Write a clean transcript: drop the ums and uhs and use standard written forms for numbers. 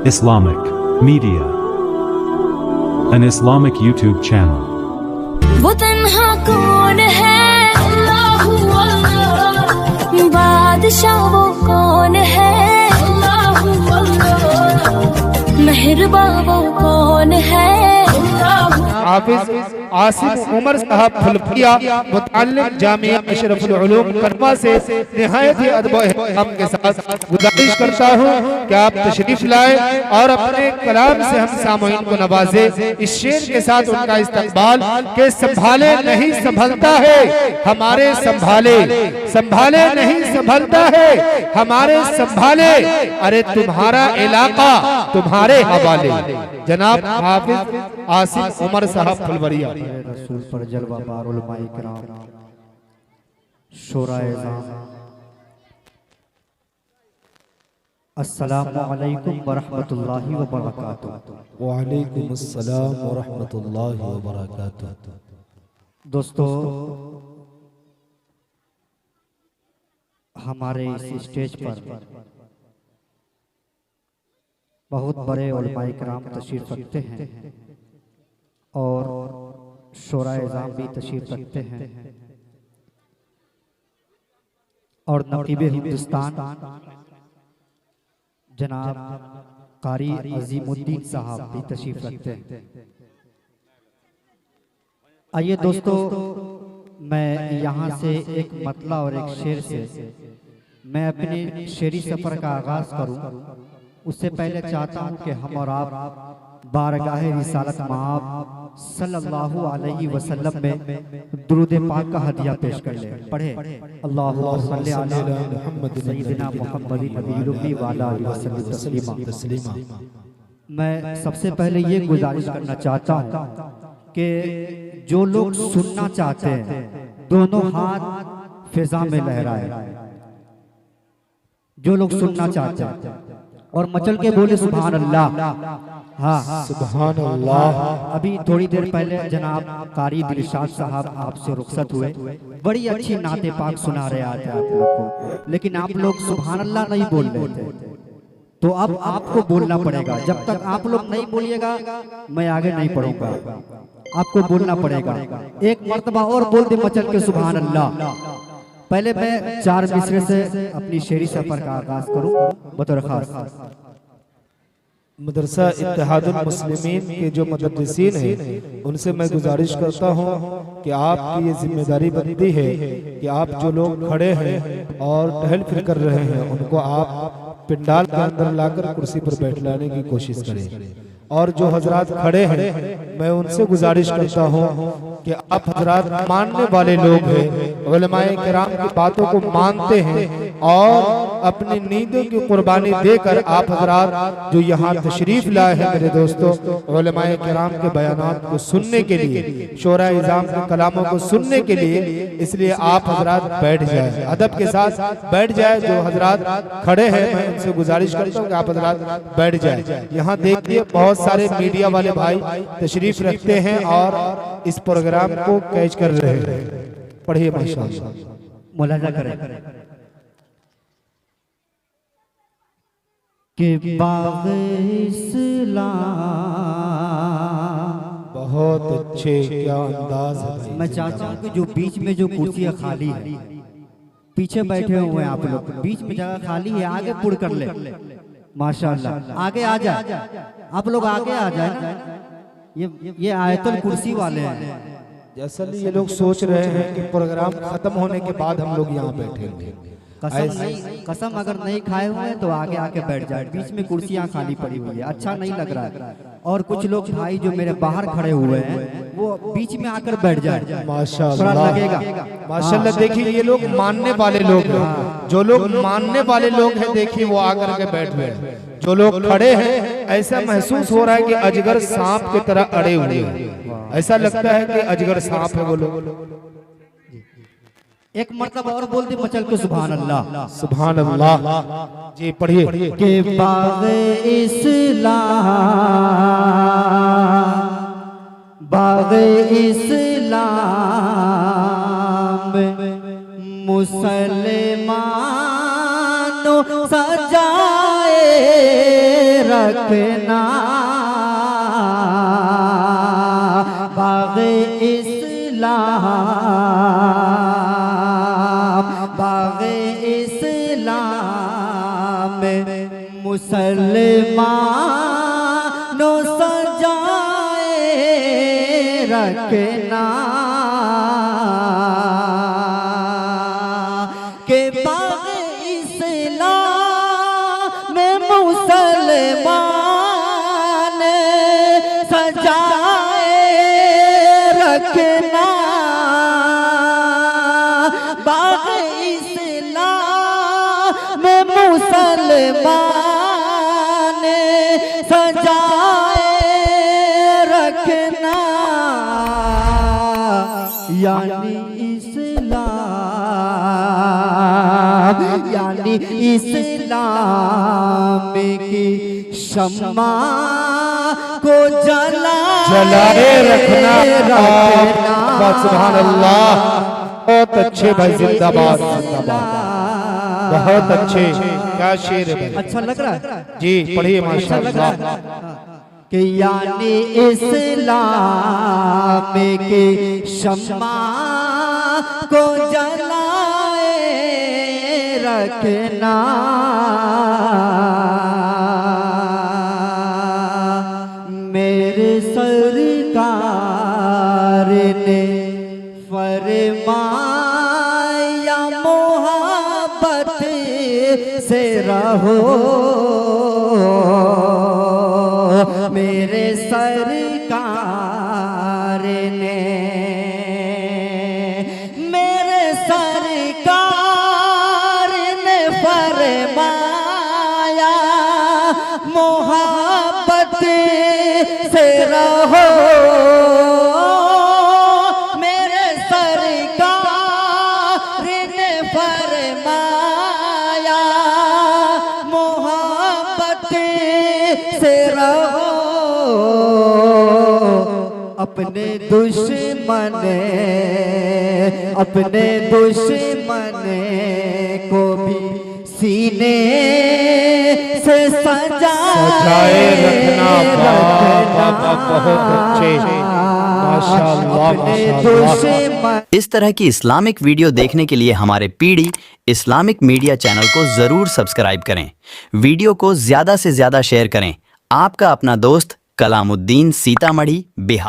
Islamic Media, an Islamic YouTube channel. वो तन्हा कौन है, अल्लाहु अल्लाह। बादशाह वो कौन है, अल्लाहु अल्लाह। मेहरबान वो कौन है, हाफिज आसिफ उमर साहब फुलफिया मुतअल्लिम जामिया अशरफुल उलूम करमा से निहायत ही अदब व एहतराम के साथ गुजारिश करता हूँ कि आप तशरीफ लाए और अपने कलाम से हम सामईन को नवाजे। इस शेर के साथ उनका इस्तकबाल के संभाले नहीं संभलता है हमारे संभाले, संभाले नहीं संभलता है हमारे संभाले, अरे तुम्हारा इलाका तुम्हारे हवाले। जनाब हाफिज आसिफ उमर साहब फुलवरिया। रसूल पर जलवा बार उलमाए किराम, शोराए ज़ाम, अस्सलामु अलैकुम व रहमतुल्लाहि व बरकातुहू। व अलैकुम अस्सलाम व रहमतुल्लाहि व बरकातुहू। दोस्तों, हमारे इस स्टेज पर बहुत बड़े उलमाए किराम तशरीफ रखते हैं और शोराए ज़ाम भी तशरीफ रखते हैं और नकीब हिंदुस्तान जनाब कारी अजीमुद्दीन साहब भी तशरीफ रखते हैं। आइए दोस्तों, मैं यहाँ से एक मतला और एक शेर से मैं अपने शेरी सफ़र का आगाज़ करूँ। उससे पहले चाहता हूँ कि हम और आप बारगाह रिसालत माब सल्लल्लाहु अलैहि वसल्लम में दुरूद पाक का हदिया पेश कर ले। पढ़े अल्लाहुम्मा सल्ली अला मुहम्मद सय्यिदिना मुहम्मदिन नबील उम्मी व अला आलिहि वसल्लम तस्लीमा। मैं सबसे पहले ये गुजारिश करना चाहता हूँ कि जो लोग सुनना चाहते हैं दोनों हाथ फिजा में लहराए। जो लोग सुनना चाहते हैं और मचल के बोले सुभान अल्लाह। हाँ सुभान अल्लाह। अभी थोड़ी देर पहले जनाब कारी दिलशाद साहब आपसे रुखसत हुए, बड़ी अच्छी नाते पाक सुना रहे आज आप लोग को, लेकिन आप लोग सुभान अल्लाह नहीं बोल रहे थे, तो अब आपको बोलना पड़ेगा। जब तक आप लोग नहीं बोलिएगा मैं आगे नहीं पढ़ूंगा, आपको बोलना पड़ेगा। एक मर्तबा और बोल दे मचल के सुभान अल्लाह। पहले मैं चार मिसरे से अपनी शेरी सफर का आगाज करूं बतौर खास। मदरसा इत्तेहादुल मुस्लिमीन के जो मुदर्रिसीन हैं उनसे मैं गुजारिश करता हूं कि आपकी ये जिम्मेदारी बनती है कि आप जो लोग खड़े हैं और टहल फिर कर रहे हैं उनको आप पिंडाल के अंदर लाकर कुर्सी पर बैठलाने की कोशिश करें। और जो हजरात खड़े हैं मैं उनसे गुजारिश करता हूं कि आप हजरात मानने वाले लोग हैं, उलमाए किराम की बातों को मानते हैं और अपनी नींदों की कुर्बानी देकर आप हजरात जो यहाँ तशरीफ लाए हैं मेरे दोस्तों, उलमाए किराम के बयानात को सुनने के लिए, शोरा इज़ाम के कलामों को सुनने के लिए, इसलिए आप हजरात बैठ जाए, अदब के साथ बैठ जाए। जो हजरात खड़े हैं मैं उनसे गुजारिश करता हूँ कि आप हजरात बैठ जाए। यहाँ देखिए बहुत सारे मीडिया वाले भाई तशरीफ रखते हैं और इस प्रोग्राम को कैच कर रहे हैं। पढ़िए माशाअल्लाह, मुलाजा करें कि बाग़ इस्लाम। बहुत अच्छे, क्या अंदाज है। मैं चाहता हूँ कि जो बीच में जो कुर्सियाँ खाली है, पीछे बैठे हुए हैं आप लोग, बीच में जगह खाली है, आगे पुड़ कर ले माशाअल्लाह, आगे आ जाए, आप लोग आगे आ जाए। ये आयतुल कुर्सी वाले हैं। दरअसल ये लोग सोच रहे हैं कि प्रोग्राम खत्म होने के बाद हम लोग यहाँ बैठेंगे। कसम अगर नहीं खाए हुए हैं तो आगे आके बैठ जाए, बीच में कुर्सियाँ खाली पड़ी हुई है, अच्छा नहीं लग रहा है। और कुछ लोग भाई जो मेरे बाहर खड़े हुए हैं वो बीच में आकर बैठ जाए, माशाअल्लाह लगेगा। माशाअल्लाह। देखिए ये लोग मानने वाले लोग हैं, जो लोग मानने वाले लोग हैं देखिए वो आकर के बैठ गए। जो लोग खड़े हैं ऐसा महसूस हो रहा है कि अजगर सांप की तरह अड़े हुए हैं, ऐसा लगता है कि अजगर सांप है वो लोग। एक मर्तबा और बोल दे मचल के सुभान अल्लाह। सुभान अल्लाह जी, पढ़िए के बाग़ इस्लाम, बाग़ इस्लाम मुसलमानों सजाए रखना बाग़े इस्लाम, बाग़े इस्लाम में मुसलमानों सजाए रखना के बाग़े इस्लाम में मुसलमान सजाए रखना, बाग़े इस्लाम में मुसलमान सजाए रखना, यानी इस्लाम की शम्मा को जलाए रखना। सुभान अल्लाह, बहुत अच्छे भाई, जिंदाबाद जिंदाबाद, बहुत अच्छे। क्या शेर है भाई, अच्छा लग रहा है जी, पढ़िए माशाअल्लाह। कि यानी इस्लाम की शम्मा को जलाए रखना, मेरे सरकार ने फरमाया मोहब्बत से रहो, मेरे सरकार ने, मेरे सरकार ने फरमाया मोहब्बत से रहो, मेरे सरकार ने फरमाया मोहब्बत से रहो, अपने दुश्मन को भी सीने से सजाए रखना। बहुत अच्छे, माशाअल्लाह माशाअल्लाह। इस तरह की इस्लामिक वीडियो देखने के लिए हमारे पीडी इस्लामिक मीडिया चैनल को जरूर सब्सक्राइब करें, वीडियो को ज्यादा से ज्यादा शेयर करें। आपका अपना दोस्त कलामुद्दीन, सीतामढ़ी, बिहार।